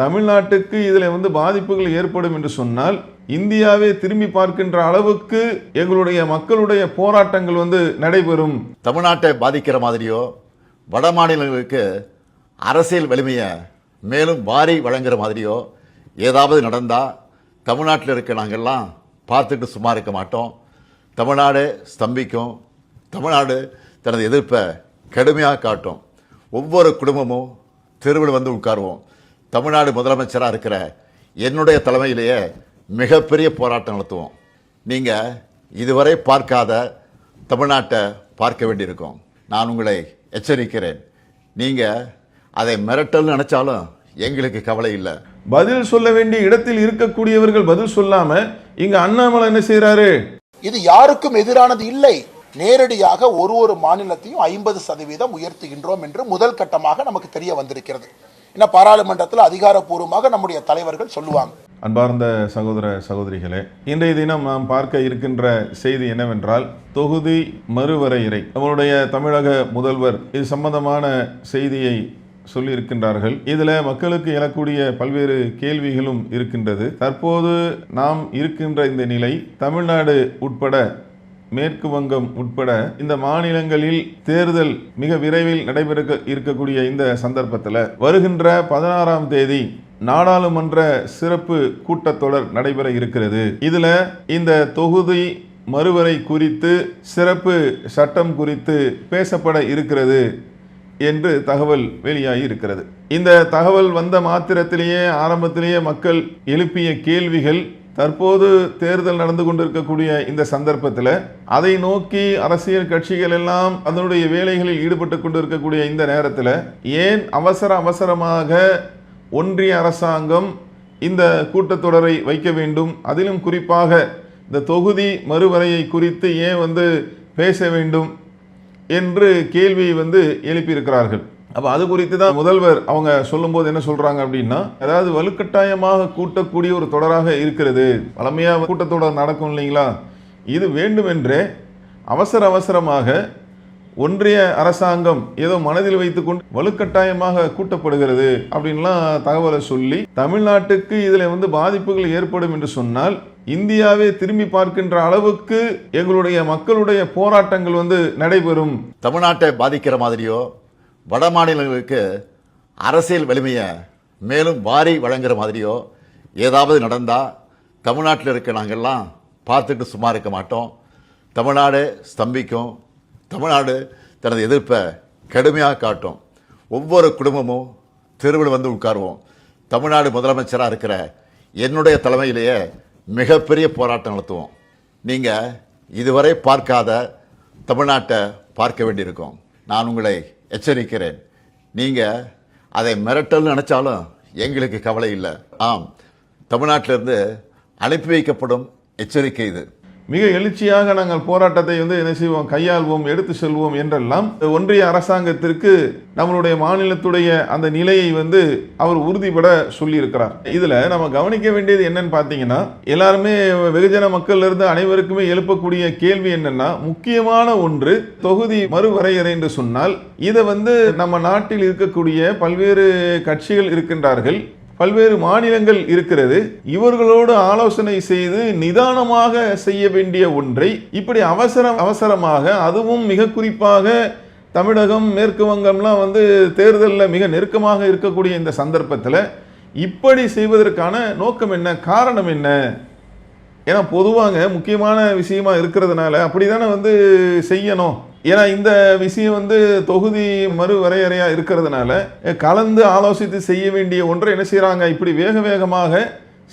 தமிழ்நாட்டுக்கு இதில் பாதிப்புகள் ஏற்படும் என்று சொன்னால் இந்தியாவே திரும்பி பார்க்கின்ற அளவுக்கு எங்களுடைய மக்களுடைய போராட்டங்கள் நடைபெறும். தமிழ்நாட்டை பாதிக்கிற மாதிரியோ வட மாநிலங்களுக்கு அரசியல் வலிமையை மேலும் வாரி வழங்குற மாதிரியோ ஏதாவது நடந்தால் தமிழ்நாட்டில் இருக்க நாங்கள்லாம் பார்த்துட்டு சும்மா இருக்க மாட்டோம். தமிழ்நாடு ஸ்தம்பிக்கும். தமிழ்நாடு தனது எதிர்ப்பை கடுமையாக காட்டும். ஒவ்வொரு குடும்பமும் தெருவில் உட்காருவோம். தமிழ்நாடு முதலமைச்சராக இருக்கிற என்னுடைய தலைமையிலேயே மிகப்பெரிய போராட்டம் நடத்துவோம். நீங்கள் இதுவரை பார்க்காத தமிழ்நாட்டை பார்க்க வேண்டியிருக்கும். நான் உங்களை எச்சரிக்கிறேன். நீங்கள் அதை மிரட்டல் நினைச்சாலும் எங்களுக்கு கவலை இல்லை. பதில் சொல்ல வேண்டிய இடத்தில் இருக்கக்கூடியவர்கள் பதில் சொல்லாம இங்க அண்ணாமலை என்ன செய்யறாரு? இது யாருக்கும் எதிரானது இல்லை. நேரடியாக ஒரு மாநிலத்தையும் 50% உயர்த்துகின்றோம் என்று முதல் கட்டமாக நமக்கு தெரிய வந்திருக்கிறது. இன்னும் பாராளுமன்றத்தில் அதிகாரப்பூர்வமாக நம்முடைய தலைவர்கள் சொல்லுவாங்க. அன்பார்ந்த சகோதர சகோதரிகளே, இன்றைய தினம் நாம் பார்க்க இருக்கின்ற செய்தி என்னவென்றால் தொகுதி மறுவரையறை. நம்மளுடைய தமிழக முதல்வர் இது சம்பந்தமான செய்தியை சொல்லியிருக்கின்றார்கள். இதில் மக்களுக்கு எழக்கூடிய பல்வேறு கேள்விகளும் இருக்கின்றது. தற்போது நாம் இருக்கின்ற இந்த நிலை தமிழ்நாடு உட்பட மேற்கு வங்கம் உட்பட இந்த மாநிலங்களில் தேர்தல் மிக விரைவில் நடைபெற இருக்கக்கூடிய இந்த சந்தர்ப்பத்தில் வருகின்ற 16ஆம் தேதி நாடாளுமன்ற சிறப்பு கூட்டத்தொடர் நடைபெற இருக்கிறது. இதுல இந்த தொகுதி மறுவரை குறித்து சிறப்பு சட்டம் குறித்து பேசப்பட இருக்கிறது என்று தகவல் வெளியாகி இருக்கிறது. இந்த தகவல் வந்த மாத்திரத்திலேயே ஆரம்பத்திலேயே மக்கள் எழுப்பிய கேள்விகள் தற்போது தேர்தல் நடந்து கொண்டிருக்கக்கூடிய இந்த சந்தர்ப்பத்தில் அதை நோக்கி அரசியல் கட்சிகள் எல்லாம் அதனுடைய வேலைகளில் ஈடுபட்டு கொண்டிருக்கக்கூடிய இந்த நேரத்தில் ஏன் அவசரமாக ஒன்றிய அரசாங்கம் இந்த கூட்டத்தொடரை வைக்க வேண்டும், அதிலும் குறிப்பாக இந்த தொகுதி மறுவரையை குறித்து ஏன் பேச வேண்டும் என்று கேள்வி எழுப்பியிருக்கிறார்கள். அப்போ அது குறித்து தான் முதல்வர் அவங்க சொல்லும்போது என்ன சொல்றாங்க அப்படின்னா, அதாவது வலுக்கட்டாயமாக கூட்டக்கூடிய ஒரு தொடராக இருக்கிறது. பழமையாக கூட்டத்தொடர் நடக்கும் இல்லைங்களா, இது வேண்டுமென்றே அவசரமாக ஒன்றிய அரசாங்கம் ஏதோ மனதில் வைத்துக்கொண்டு வலுக்கட்டாயமாக கூட்டப்படுகிறது அப்படின்லாம் தகவலை சொல்லி தமிழ்நாட்டுக்கு இதில் பாதிப்புகள் ஏற்படும் என்று சொன்னால் இந்தியாவே திரும்பி பார்க்கின்ற அளவுக்கு எங்களுடைய மக்களுடைய போராட்டங்கள் நடைபெறும். தமிழ்நாட்டை பாதிக்கிற மாதிரியோ வட மாநிலங்களுக்கு அரசியல் வலிமையை மேலும் வாரி வழங்குற மாதிரியோ ஏதாவது நடந்தால் தமிழ்நாட்டில் இருக்க நாங்கள்லாம் பார்த்துட்டு சும்மா இருக்க மாட்டோம். தமிழ்நாடு ஸ்தம்பிக்கும். தமிழ்நாடு தனது எதிர்ப்பை கடுமையாக காட்டும். ஒவ்வொரு குடும்பமும் தெருவில் உட்காருவோம். தமிழ்நாடு முதலமைச்சராக இருக்கிற என்னுடைய தலைமையிலேயே மிகப்பெரிய போராட்டம் நடத்துவோம். நீங்கள் இதுவரை பார்க்காத தமிழ்நாட்டை பார்க்க வேண்டியிருக்கும். நான் உங்களை எச்சரிக்கிறேன். நீங்கள் அதை மிரட்டல் நினைச்சாலும் எங்களுக்கு கவலை இல்லை. ஆம், தமிழ்நாட்டிலிருந்து அனுப்பி வைக்கப்படும் எச்சரிக்கை இது. மிக எழுச்சியாக நாங்கள் போராட்டத்தை என்ன செய்வோம், கையாள்வோம், எடுத்து செல்வோம் என்றெல்லாம் ஒன்றிய அரசாங்கத்திற்கு நம்மளுடைய மாநிலத்துடைய அந்த நிலையை அவர் உறுதிபட சொல்லியிருக்கிறார். இதுல நம்ம கவனிக்க வேண்டியது என்னன்னு பார்த்தீங்கன்னா, எல்லாருமே வெகுஜன மக்கள் இருந்து அனைவருக்குமே எழுப்பக்கூடிய கேள்வி என்னன்னா, முக்கியமான ஒன்று தொகுதி மறுவரையறை என்று சொன்னால் இதை நம்ம நாட்டில் இருக்கக்கூடிய பல்வேறு கட்சிகள் இருக்கின்றார்கள், பல்வேறு மாநிலங்கள் இருக்கிறது. இவர்களோடு ஆலோசனை செய்து நிதானமாக செய்ய வேண்டிய ஒன்றை இப்படி அவசரமாக, அதுவும் மிக குறிப்பாக தமிழகம் மேற்கு வங்கம்லாம் தேர்தலில் மிக நெருக்கமாக இருக்கக்கூடிய இந்த சந்தர்ப்பத்தில் இப்படி செய்வதற்கான நோக்கம் என்ன, காரணம் என்ன? ஏன்னா பொதுவாக முக்கியமான விஷயமா இருக்கிறதுனால அப்படிதானே செய்யணும். ஏன்னா இந்த விஷயம் தொகுதி மறுவரையறையா இருக்கிறதுனால கலந்து ஆலோசித்து செய்ய வேண்டிய ஒன்றை என்ன செய்யறாங்க, இப்படி வேகமாக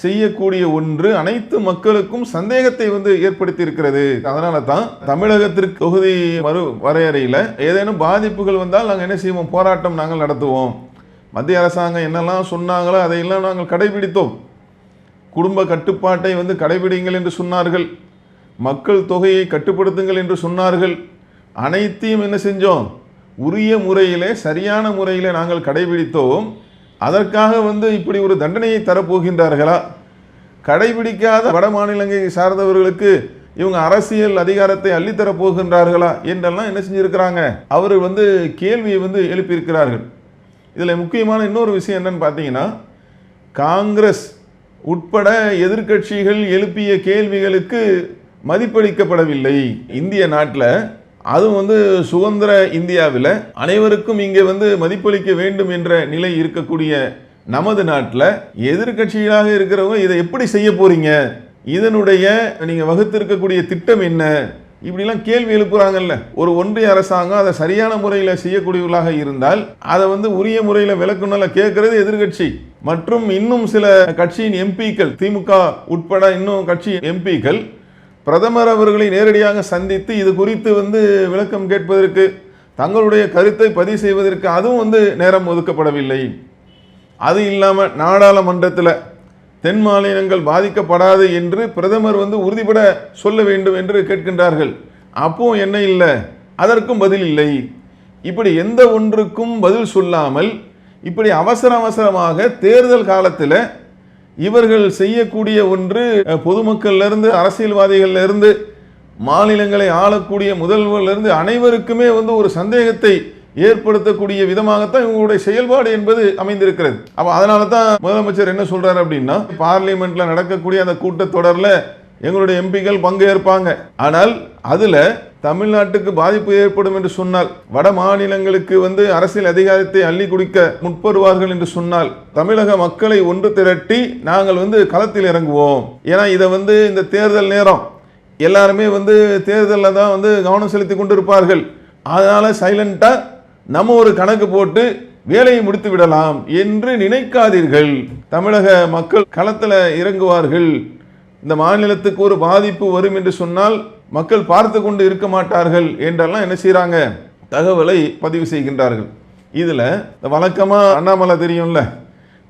செய்யக்கூடிய ஒன்று அனைத்து மக்களுக்கும் சந்தேகத்தை ஏற்படுத்தி இருக்கிறது. அதனால தான் தமிழகத்திற்கு தொகுதி மறுவரையறையில் ஏதேனும் பாதிப்புகள் வந்தால் நாங்கள் என்ன செய்வோம், போராட்டம் நாங்கள் நடத்துவோம். மத்திய அரசாங்கம் என்னெல்லாம் சொன்னாங்களோ அதையெல்லாம் நாங்கள் கடைபிடித்தோம். குடும்ப கட்டுப்பாட்டை கடைபிடிங்கள் என்று சொன்னார்கள், மக்கள் தொகையை கட்டுப்படுத்துங்கள் என்று சொன்னார்கள். அனைத்தையும் என்ன செஞ்சோம், உரிய முறையிலே சரியான முறையிலே நாங்கள் கடைபிடித்தோம். அதற்காக இப்படி ஒரு தண்டனையை தரப்போகின்றார்களா? கடைபிடிக்காத வட மாநிலங்களை சார்ந்தவர்களுக்கு இவங்க அரசியல் அதிகாரத்தை அள்ளித்தரப் போகின்றார்களா என்றெல்லாம் என்ன செஞ்சிருக்கிறாங்க, அவர் கேள்வியை எழுப்பியிருக்கிறார்கள். இதில் முக்கியமான இன்னொரு விஷயம் என்னன்னு பார்த்தீங்கன்னா, காங்கிரஸ் உட்பட எதிர்க்கட்சிகள் எழுப்பிய கேள்விகளுக்கு மதிப்பளிக்கப்படவில்லை. இந்திய நாட்டில், அதுவும் வந்து சுதந்திர இந்தியாவில் அனைவருக்கும் இங்கே வந்து மதிப்பளிக்க வேண்டும் என்ற நிலை இருக்கக்கூடிய நமது நாட்டில் எதிர்க்கட்சிகளாக இருக்கிறவங்க இதை எப்படி செய்ய போறீங்க, இதனுடைய நீங்கள் வகுத்திருக்கக்கூடிய திட்டம் என்ன, இப்படிலாம் கேள்வி எழுப்புறாங்கல்ல. ஒரு ஒன்றிய அரசாங்கம் அதை சரியான முறையில் செய்யக்கூடியவர்களாக இருந்தால் அதை வந்து உரிய முறையில் விளக்கணும்ல கேட்கறது எதிர்கட்சி மற்றும் இன்னும் சில கட்சியின் எம்பிக்கள், திமுக உட்பட இன்னும் கட்சி எம்பிக்கள் பிரதமர் அவர்களை நேரடியாக சந்தித்து இது குறித்து வந்து விளக்கம் கேட்பதற்கு, தங்களுடைய கருத்தை பதிவு செய்வதற்கு அதுவும் வந்து நேரம் ஒதுக்கப்படவில்லை. அது இல்லாமல் நாடாளுமன்றத்தில் தென் மாநிலங்கள் பாதிக்கப்படாது என்று பிரதமர் வந்து உறுதிபட சொல்ல வேண்டும் என்று கேட்கின்றார்கள். அப்போ என்ன இல்லை, அதற்கும் பதில் இல்லை. இப்படி எந்த ஒன்றுக்கும் பதில் சொல்லாமல் இப்படி அவசரமாக தேர்தல் காலத்தில் இவர்கள் செய்யக்கூடிய ஒன்று, பொதுமக்கள்லேருந்து அரசியல்வாதிகள்லேருந்து மாநிலங்களை ஆளக்கூடிய முதல்வர்லேருந்து அனைவருக்குமே வந்து ஒரு சந்தேகத்தை ஏற்படுத்தக்கூடிய விதமாகத்தான் இவங்களுடைய செயல்பாடு என்பது அமைந்திருக்கிறது. அப்போ அதனால தான் முதலமைச்சர் என்ன சொல்றாரு அப்படின்னா, பார்லிமெண்ட்ல நடக்கக்கூடிய அந்த கூட்டத்தொடரில் எங்களுடைய எம்பிக்கள் பங்கேற்பாங்க, ஆனால் அதுல தமிழ்நாட்டுக்கு பாதிப்பு ஏற்படும் என்று சொன்னால், வட மாநிலங்களுக்கு வந்து அரசியல் அதிகாரத்தை அள்ளி குடிக்க முற்படுவார்கள் என்று சொன்னால், தமிழக மக்களை ஒன்று திரட்டி நாங்கள் வந்து களத்தில் இறங்குவோம். ஏன்னா இதை வந்து இந்த தேர்தல் நேரம் எல்லாருமே வந்து தேர்தலில் தான் வந்து கவனம் செலுத்தி கொண்டு இருப்பார்கள். அதனால சைலண்டா நம்ம ஒரு கணக்கு போட்டு வேலையை முடித்து விடலாம் என்று நினைக்காதீர்கள். தமிழக மக்கள் களத்தில் இறங்குவார்கள். இந்த மாநிலத்துக்கு ஒரு பாதிப்பு வரும் என்று சொன்னால் மக்கள் பார்த்து கொண்டு இருக்க மாட்டார்கள் என்றெல்லாம் என்ன செய்யறாங்க, தகவலை பதிவு செய்கின்றார்கள். இதுல வழக்கமா அண்ணாமலை தெரியும்ல,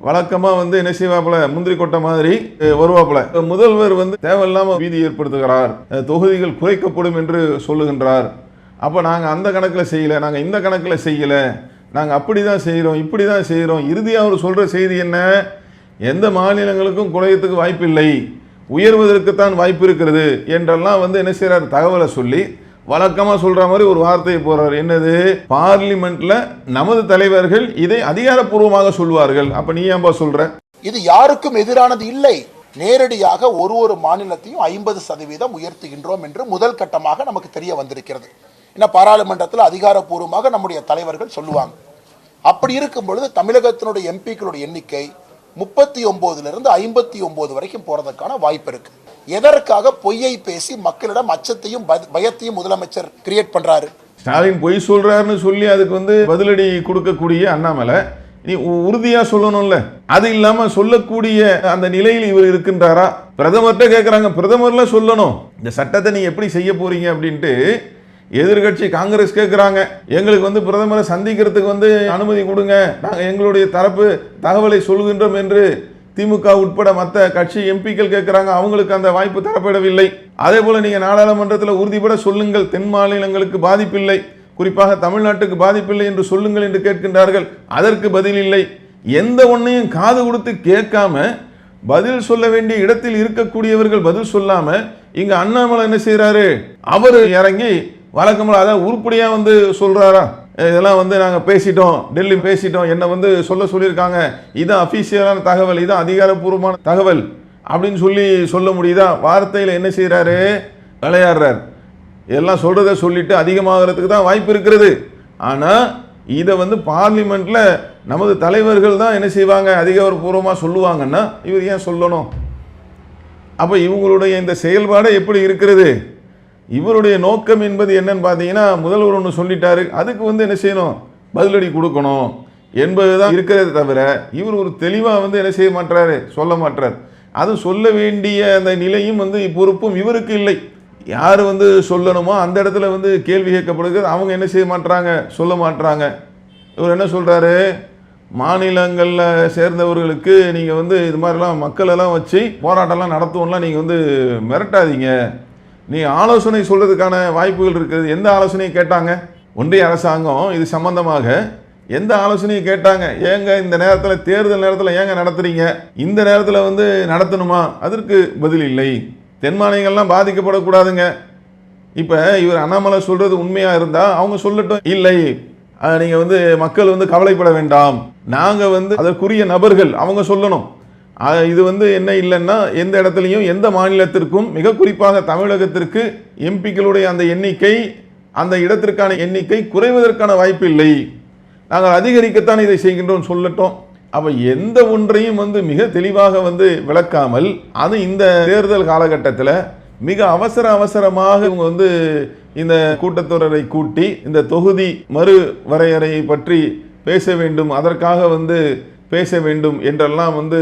வழக்கமா வந்து என்ன செய்வாப்புல, முந்திரி கொட்டை மாதிரி வருவாப்புல. முதல்வர் வந்து தேவையில்லாம பீதி ஏற்படுத்துகிறார், தொகுதிகள் குறைக்கப்படும் என்று சொல்லுகின்றார். அப்போ நாங்கள் அந்த கணக்கில் செய்யலை, நாங்கள் இந்த கணக்கில் செய்யலை, நாங்கள் அப்படி தான் செய்கிறோம், இப்படி தான் செய்கிறோம். இறுதியாக அவர் சொல்கிற செய்தி என்ன, எந்த மாநிலங்களுக்கும் குறையத்துக்கு வாய்ப்பில்லை, உயர்வதற்குத்தான் வாய்ப்பு இருக்கிறது என்றெல்லாம் வந்து என்ன செய்கிறார், தகவலை சொல்லி வழக்கமாக சொல்கிற மாதிரி ஒரு வார்த்தையை போகிறார். என்னது, பார்லிமெண்ட்டில் நமது தலைவர்கள் இதை அதிகாரப்பூர்வமாக சொல்வார்கள். அப்போ நீ ஏன்பா சொல்கிற? இது யாருக்கும் எதிரானது இல்லை. நேரடியாக ஒரு மாநிலத்தையும் 50% உயர்த்துகின்றோம் என்று முதல் கட்டமாக நமக்கு தெரிய வந்திருக்கிறது. ஏன்னா பாராளுமன்றத்தில் அதிகாரப்பூர்வமாக நம்முடைய தலைவர்கள் சொல்லுவாங்க. அப்படி இருக்கும் பொழுது தமிழகத்தினுடைய எம்பிக்களுடைய எண்ணிக்கை 39 59 வரைக்கும் போறதுக்கான வாய்ப்பு இருக்கு. எதற்காக பொய்யை பேசி மக்களிடம் அச்சத்தையும் பயத்தையும் முதலமைச்சர் கிரியேட் பண்றாரு? ஸ்டாலின் பொய் சொல்றாருன்னு சொல்லி அதுக்கு வந்து பதிலடி கொடுக்கக்கூடிய அண்ணாமலை நீ உறுதியா சொல்லணும்ல, அது இல்லாம சொல்லக்கூடிய அந்த நிலையில் இவர் இருக்கின்றாரா? பிரதமர்கிட்ட கேட்கிறாங்க, பிரதமர்ல சொல்லணும் இந்த சட்டத்தை நீ எப்படி செய்ய போறீங்க அப்படின்ட்டு. எதிர்கட்சி காங்கிரஸ் கேட்குறாங்க, எங்களுக்கு வந்து பிரதமரை சந்திக்கிறதுக்கு வந்து அனுமதி கொடுங்க, நாங்கள் எங்களுடைய தரப்பு தகவலை சொல்கின்றோம் என்று திமுக உட்பட மற்ற கட்சி எம்பிக்கள் கேட்குறாங்க. அவங்களுக்கு அந்த வாய்ப்பு தரப்படவில்லை. அதே போல நீங்கள் நாடாளுமன்றத்தில் உறுதிபட சொல்லுங்கள், தென் மாநிலங்களுக்கு பாதிப்பில்லை, குறிப்பாக தமிழ்நாட்டுக்கு பாதிப்பில்லை என்று சொல்லுங்கள் என்று கேட்கின்றார்கள். அதற்கு பதில் இல்லை. எந்த ஒன்றையும் காது கொடுத்து கேட்காம பதில் சொல்ல வேண்டிய இடத்தில் இருக்கக்கூடியவர்கள் பதில் சொல்லாம இங்க அண்ணாமலை என்ன செய்யறாரு, அவர் இறங்கி வழக்கமாக அதான் உருப்படியா வந்து சொல்றாரா, இதெல்லாம் வந்து நாங்கள் பேசிட்டோம், டெல்லி பேசிட்டோம், என்ன வந்து சொல்லியிருக்காங்க, இதுதான் அஃபீஷியலான தகவல், இதுதான் அதிகாரப்பூர்வமான தகவல் அப்படின்னு சொல்ல முடியுதா? வார்த்தையில் என்ன செய்யறாரு, விளையாடுறார். எல்லாம் சொல்றதை சொல்லிட்டு அதிகமாகிறதுக்கு தான் வாய்ப்பு இருக்கிறது. ஆனால் இதை வந்து பார்லிமெண்ட்ல நமது தலைவர்கள் தான் என்ன செய்வாங்க, அதிகாரப்பூர்வமாக சொல்லுவாங்கன்னா இவர் ஏன் சொல்லணும்? அப்போ இவங்களுடைய இந்த செயல்பாடு எப்படி இருக்கிறது? இவருடைய நோக்கம் என்பது என்னன்னு பார்த்தீங்கன்னா, முதல்வர் ஒன்று சொல்லிட்டாரு, அதுக்கு வந்து என்ன செய்யணும், பதிலடி கொடுக்கணும் என்பதுதான் இருக்கிறது தவிர இவர் ஒரு தெளிவாக வந்து என்ன செய்ய மாட்டாரு, சொல்ல மாட்டார். அது சொல்ல வேண்டிய அந்த நிலையும் வந்து பொறுப்பும் இவருக்கு இல்லை. யார் வந்து சொல்லணுமோ அந்த இடத்துல வந்து கேள்வி கேட்கப்படுகிறது, அவங்க என்ன செய்ய மாட்டாங்க, சொல்ல மாட்டாங்க. இவர் என்ன சொல்றாரு, மாநிலங்களில் சேர்ந்தவர்களுக்கு நீங்கள் வந்து இது மாதிரிலாம் மக்களெல்லாம் வச்சு போராட்டம்லாம் நடத்துவோம்லாம் நீங்கள் வந்து மிரட்டாதீங்க, நீ ஆலோசனை சொல்றதுக்கான வாய்ப்புகள் இருக்குது. எந்த ஆலோசனையை கேட்டாங்க? ஒன்றிய அரசாங்கம் இது சம்பந்தமாக எந்த ஆலோசனையை கேட்டாங்க? ஏங்க இந்த நேரத்தில் தேர்தல் நேரத்தில் ஏங்க நடத்துறீங்க, இந்த நேரத்தில் வந்து நடத்தணுமா? அதற்கு பதில் இல்லை. தென் மாநிலங்கள்லாம் பாதிக்கப்படக்கூடாதுங்க. இப்போ இவர் அண்ணாமலை சொல்றது உண்மையாக இருந்தால் அவங்க சொல்லட்டும், இல்லை நீங்கள் வந்து மக்கள் வந்து கவலைப்பட வேண்டாம், நாங்கள் வந்து அதற்குரிய நபர்கள் அவங்க சொல்லணும். இது வந்து என்ன இல்லைன்னா எந்த இடத்துலையும் எந்த மாநிலத்திற்கும் மிக குறிப்பாக தமிழகத்திற்கு எம்பிக்களுடைய அந்த எண்ணிக்கை அந்த இடத்திற்கான எண்ணிக்கை குறைவதற்கான வாய்ப்பு இல்லை, நாங்கள் அதிகரிக்கத்தான் இதை செய்கின்றோம் சொல்லட்டும். அப்ப எந்த ஒன்றையும் வந்து மிக தெளிவாக வந்து விளக்காமல் அது இந்த தேர்தல் காலகட்டத்தில் மிக அவசரமாக இவங்க வந்து இந்த கூட்டத்தொடரை கூட்டி இந்த தொகுதி மறு வரையறையை பற்றி பேச வேண்டும், அதற்காக வந்து பேச வேண்டும் என்றெல்லாம் வந்து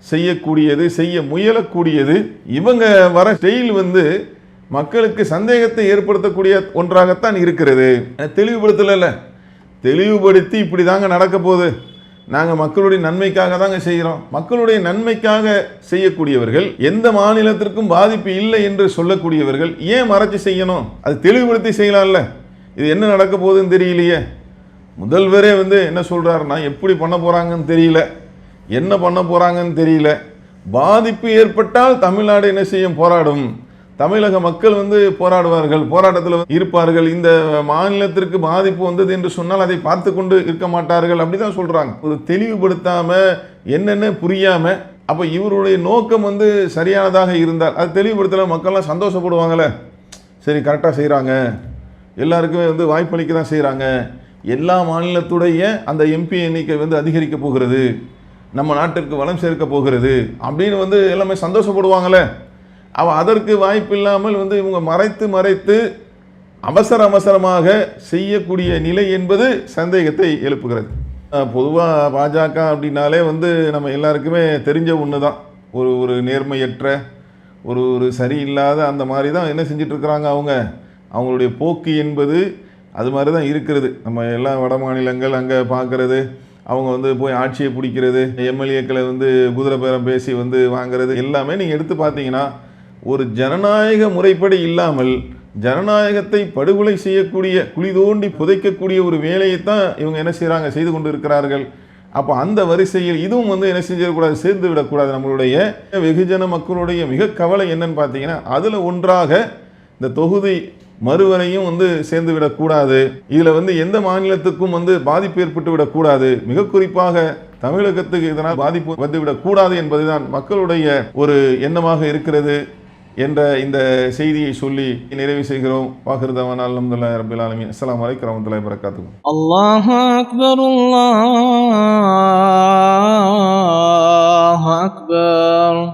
செய்யக்கூடியது, செய்ய முயலக்கூடியது, இவங்க வர ஸ்டைல் வந்து மக்களுக்கு சந்தேகத்தை ஏற்படுத்தக்கூடிய ஒன்றாகத்தான் இருக்கிறது. தெளிவுபடுத்தல, தெளிவுபடுத்தி இப்படி தாங்க நடக்க போகுது, நாங்கள் மக்களுடைய நன்மைக்காக தாங்க செய்கிறோம், மக்களுடைய நன்மைக்காக செய்யக்கூடியவர்கள், எந்த மாநிலத்திற்கும் பாதிப்பு இல்லை என்று சொல்லக்கூடியவர்கள் ஏன் மறைச்சு செய்யணும்? அது தெளிவுபடுத்தி செய்யலாம்ல. இது என்ன நடக்க போகுதுன்னு தெரியலையே. முதல்வரே வந்து என்ன சொல்றாருன்னா, எப்படி பண்ண போறாங்கன்னு தெரியல, என்ன பண்ண போறாங்கன்னு தெரியல. பாதிப்பு ஏற்பட்டால் தமிழ்நாடு என்ன செய்யும்? போராடும். தமிழக மக்கள் வந்து போராடுவார்கள், போராட்டத்தில் இருப்பார்கள். இந்த மாநிலத்திற்கு பாதிப்பு வந்தது என்று சொன்னால் அதை பார்த்து கொண்டு இருக்க மாட்டார்கள், அப்படிதான் சொல்றாங்க. ஒரு தெளிவுபடுத்தாம என்னென்ன புரியாம, அப்ப இவருடைய நோக்கம் வந்து சரியானதாக இருந்தால் அது தெளிவுபடுத்தல, மக்கள்லாம் சந்தோஷப்படுவாங்கல்ல, சரி கரெக்டாக செய்கிறாங்க, எல்லாருக்குமே வந்து வாய்ப்பளிக்க தான் செய்கிறாங்க, எல்லா மாநிலத்துடைய அந்த எம்பி எண்ணிக்கை வந்து அதிகரிக்க போகிறது, நம்ம நாட்டிற்கு வளம் சேர்க்க போகிறது அப்படின்னு வந்து எல்லாமே சந்தோஷப்படுவாங்கள்ல. அதற்கு வாய்ப்பு இல்லாமல் வந்து இவங்க மறைத்து அவசரமாக செய்யக்கூடிய நிலை என்பது சந்தேகத்தை எழுப்புகிறது. பொதுவாக பாஜக அப்படின்னாலே வந்து நம்ம எல்லாருக்குமே தெரிஞ்ச ஒன்று தான், ஒரு நேர்மையற்ற ஒரு சரியில்லாத அந்த மாதிரி தான் என்ன செஞ்சிட்ருக்கிறாங்க. அவங்களுடைய போக்கு என்பது அது மாதிரி தான் இருக்கிறது. நம்ம எல்லா வட மாநிலங்கள் அங்கே பார்க்குறது, அவங்க வந்து போய் ஆட்சியை பிடிக்கிறது, எம்எல்ஏக்களை வந்து குதிரை பேரம் பேசி வந்து வாங்கிறது எல்லாமே நீங்கள் எடுத்து பார்த்தீங்கன்னா ஒரு ஜனநாயக முறைப்படி இல்லாமல் ஜனநாயகத்தை படுகொலை செய்யக்கூடிய, குழி தோண்டி புதைக்கக்கூடிய ஒரு வேலையைத்தான் இவங்க என்ன செய்கிறாங்க, செய்து கொண்டு இருக்கிறார்கள். அப்போ அந்த வரிசையில் இதுவும் வந்து என்ன செஞ்சிடக்கூடாது, சேர்ந்து விடக்கூடாது. நம்மளுடைய வெகுஜன மக்களுடைய மிக கவலை என்னன்னு பார்த்தீங்கன்னா, அதில் ஒன்றாக இந்த தொகுதி மறுவரையும் வந்து சேர்ந்து விடக்கூடாது. இதில் வந்து எந்த மாநிலத்துக்கும் வந்து பாதிப்பு ஏற்பட்டு விடக்கூடாது, மிக குறிப்பாக தமிழகத்துக்கு இதனால் பாதிப்பு வந்துவிடக்கூடாது என்பதுதான் மக்களுடைய ஒரு எண்ணமாக இருக்கிறது என்ற இந்த செய்தியை சொல்லி நிறைவு செய்கிறோம். வாஹிருதவானா அல்ஹம்துலில்லாஹி ரப்பில் ஆலமீன். அஸ்ஸலாமு அலைக்கும் வரஹ்மத்துல்லாஹி வபரகாத்துஹு. அல்லாஹு அக்பர், அல்லாஹு அக்பர்.